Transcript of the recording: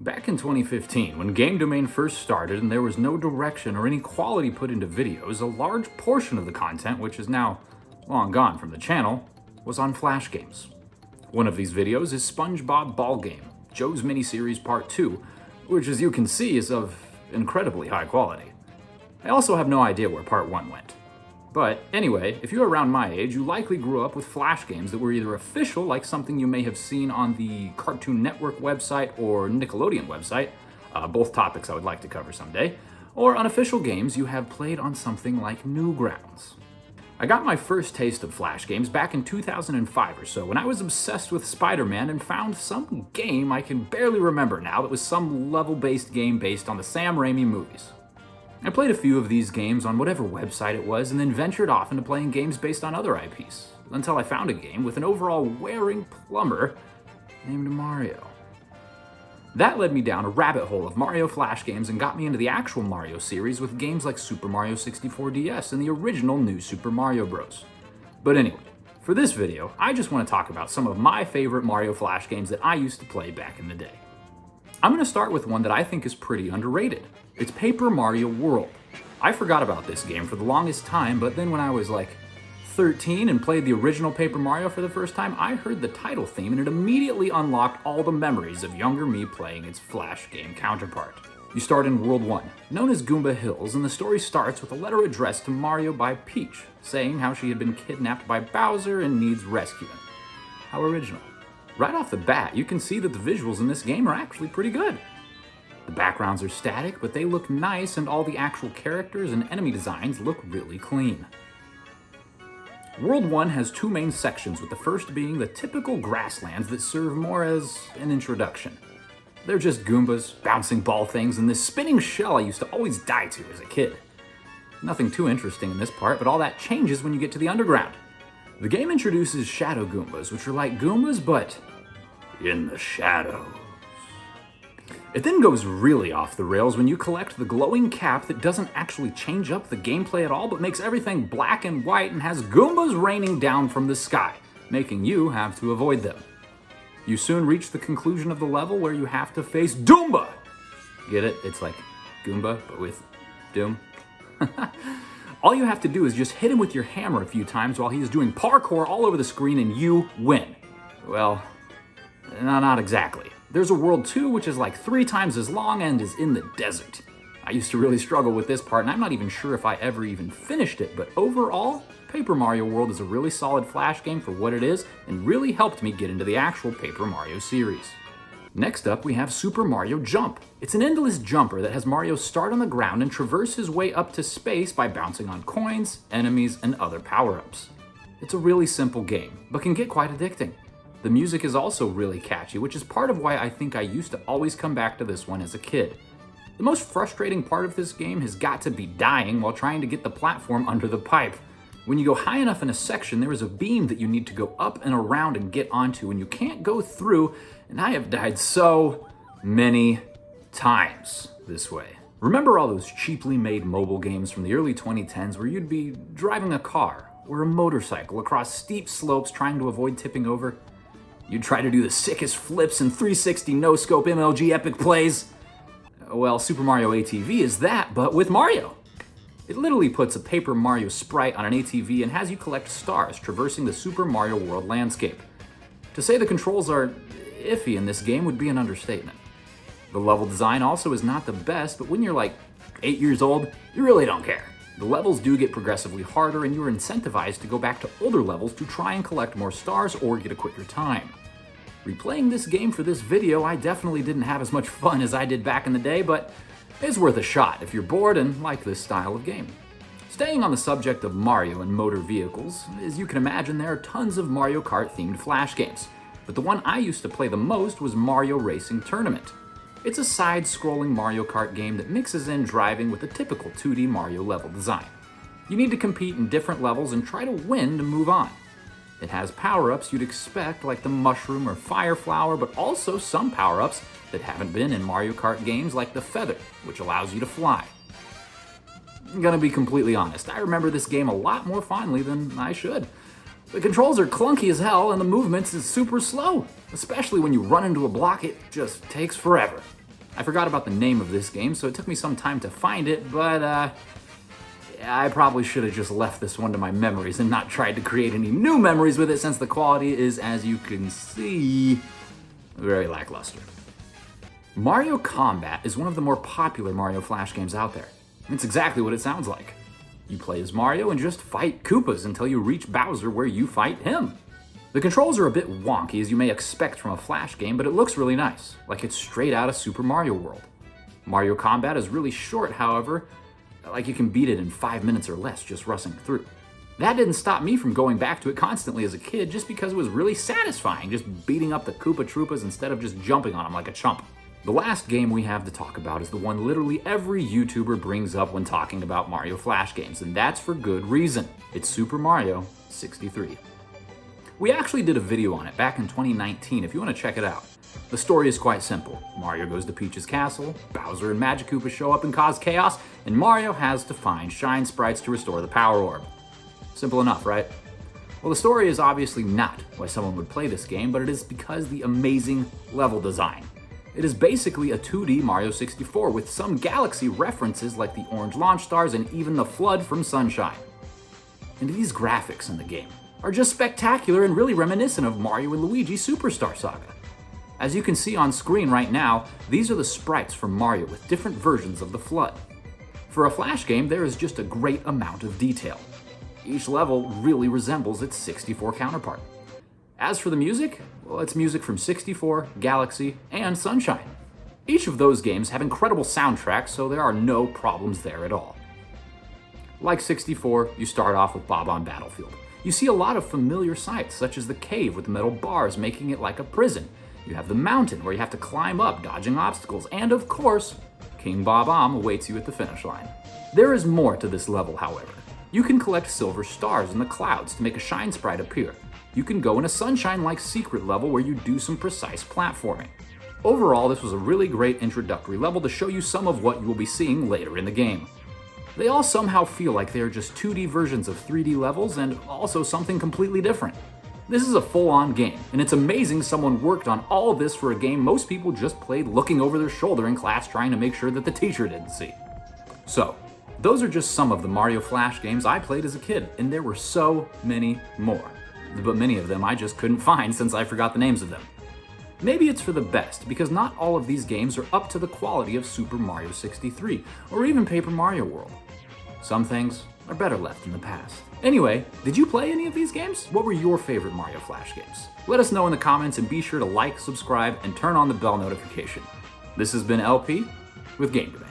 Back in 2015, when Game Domain first started and there was no direction or any quality put into videos, a large portion of the content, which is now long gone from the channel, was on Flash games. One of these videos is Spongebob Ball Game, Joe's miniseries Part 2, which as you can see is of incredibly high quality. I also have no idea where Part 1 went. But anyway, if you're around my age, you likely grew up with Flash games that were either official, like something you may have seen on the Cartoon Network website or Nickelodeon website, both topics I would like to cover someday, or unofficial games you have played on something like Newgrounds. I got my first taste of Flash games back in 2005 or so when I was obsessed with Spider-Man and found some game I can barely remember now that was some level-based game based on the Sam Raimi movies. I played a few of these games on whatever website it was and then ventured off into playing games based on other IPs, until I found a game with an overall wearing plumber named Mario. That led me down a rabbit hole of Mario Flash games and got me into the actual Mario series with games like Super Mario 64 DS and the original New Super Mario Bros. But anyway, for this video, I just want to talk about some of my favorite Mario Flash games that I used to play back in the day. I'm going to start with one that I think is pretty underrated. It's Paper Mario World. I forgot about this game for the longest time, but then when I was like 13 and played the original Paper Mario for the first time, I heard the title theme and it immediately unlocked all the memories of younger me playing its Flash game counterpart. You start in World 1, known as Goomba Hills, and the story starts with a letter addressed to Mario by Peach, saying how she had been kidnapped by Bowser and needs rescuing. How original. Right off the bat, you can see that the visuals in this game are actually pretty good. The backgrounds are static, but they look nice, and all the actual characters and enemy designs look really clean. World 1 has two main sections, with the first being the typical grasslands that serve more as an introduction. They're just Goombas, bouncing ball things, and this spinning shell I used to always die to as a kid. Nothing too interesting in this part, but all that changes when you get to the underground. The game introduces Shadow Goombas, which are like Goombas, but in the shadows. It then goes really off the rails when you collect the glowing cap that doesn't actually change up the gameplay at all, but makes everything black and white and has Goombas raining down from the sky, making you have to avoid them. You soon reach the conclusion of the level where you have to face Doomba! Get it? It's like Goomba, but with Doom. All you have to do is just hit him with your hammer a few times while he's doing parkour all over the screen and you win. Well, no, not exactly. There's a World 2 which is like 3 times as long and is in the desert. I used to really struggle with this part and I'm not even sure if I ever even finished it, but overall, Paper Mario World is a really solid Flash game for what it is and really helped me get into the actual Paper Mario series. Next up, we have Super Mario Jump. It's an endless jumper that has Mario start on the ground and traverse his way up to space by bouncing on coins, enemies, and other power-ups. It's a really simple game, but can get quite addicting. The music is also really catchy, which is part of why I think I used to always come back to this one as a kid. The most frustrating part of this game has got to be dying while trying to get the platform under the pipe. When you go high enough in a section, there is a beam that you need to go up and around and get onto, and you can't go through, and I have died so many times this way. Remember all those cheaply made mobile games from the early 2010s where you'd be driving a car or a motorcycle across steep slopes trying to avoid tipping over? You'd try to do the sickest flips and 360 no-scope MLG epic plays? Well, Super Mario ATV is that, but with Mario. It literally puts a Paper Mario sprite on an ATV and has you collect stars traversing the Super Mario World landscape. To say the controls are iffy in this game would be an understatement. The level design also is not the best, but when you're like 8 years old, you really don't care. The levels do get progressively harder and you're incentivized to go back to older levels to try and collect more stars or get a quicker time. Replaying this game for this video, I definitely didn't have as much fun as I did back in the day, but it's worth a shot if you're bored and like this style of game. Staying on the subject of Mario and motor vehicles, as you can imagine, there are tons of Mario Kart themed Flash games, but the one I used to play the most was Mario Racing Tournament. It's a side-scrolling Mario Kart game that mixes in driving with a typical 2D Mario level design. You need to compete in different levels and try to win to move on. It has power-ups you'd expect like the mushroom or fire flower, but also some power-ups that haven't been in Mario Kart games like the feather, which allows you to fly. I'm gonna be completely honest, I remember this game a lot more fondly than I should. The controls are clunky as hell and the movements is super slow, especially when you run into a block, it just takes forever. I forgot about the name of this game, so it took me some time to find it, but I probably should have just left this one to my memories and not tried to create any new memories with it, since the quality is, as you can see, very lackluster. Mario Combat is one of the more popular Mario Flash games out there. It's exactly what it sounds like. You play as Mario and just fight Koopas until you reach Bowser, where you fight him. The controls are a bit wonky, as you may expect from a Flash game, but it looks really nice, like it's straight out of Super Mario World. Mario Combat is really short, however, like you can beat it in 5 minutes or less just rushing through. That didn't stop me from going back to it constantly as a kid, just because it was really satisfying, just beating up the Koopa Troopas instead of just jumping on them like a chump. The last game we have to talk about is the one literally every YouTuber brings up when talking about Mario Flash games, and that's for good reason. It's Super Mario 63. We actually did a video on it back in 2019 if you want to check it out. The story is quite simple. Mario goes to Peach's castle, Bowser and Magic Koopa show up and cause chaos, and Mario has to find Shine Sprites to restore the Power Orb. Simple enough, right? Well, the story is obviously not why someone would play this game, but it is because the amazing level design. It is basically a 2D Mario 64 with some Galaxy references like the orange launch stars and even the flood from Sunshine. And these graphics in the game are just spectacular and really reminiscent of Mario and Luigi Superstar Saga. As you can see on screen right now, these are the sprites from Mario with different versions of the flood. For a Flash game, there is just a great amount of detail. Each level really resembles its 64 counterpart. As for the music, well, it's music from 64, Galaxy, and Sunshine. Each of those games have incredible soundtracks, so there are no problems there at all. Like 64, you start off with Bob-omb Battlefield. You see a lot of familiar sights, such as the cave with the metal bars making it like a prison. You have the mountain where you have to climb up, dodging obstacles, and of course, King Bob-omb awaits you at the finish line. There is more to this level, however. You can collect silver stars in the clouds to make a Shine Sprite appear. You can go in a Sunshine-like secret level where you do some precise platforming. Overall, this was a really great introductory level to show you some of what you will be seeing later in the game. They all somehow feel like they are just 2D versions of 3D levels and also something completely different. This is a full-on game, and it's amazing someone worked on all this for a game most people just played looking over their shoulder in class trying to make sure that the teacher didn't see. So, those are just some of the Mario Flash games I played as a kid, and there were so many more. But many of them I just couldn't find since I forgot the names of them. Maybe it's for the best, because not all of these games are up to the quality of Super Mario 63, or even Paper Mario World. Some things are better left in the past. Anyway, did you play any of these games? What were your favorite Mario Flash games? Let us know in the comments, and be sure to like, subscribe, and turn on the bell notification. This has been LP with Game Domain.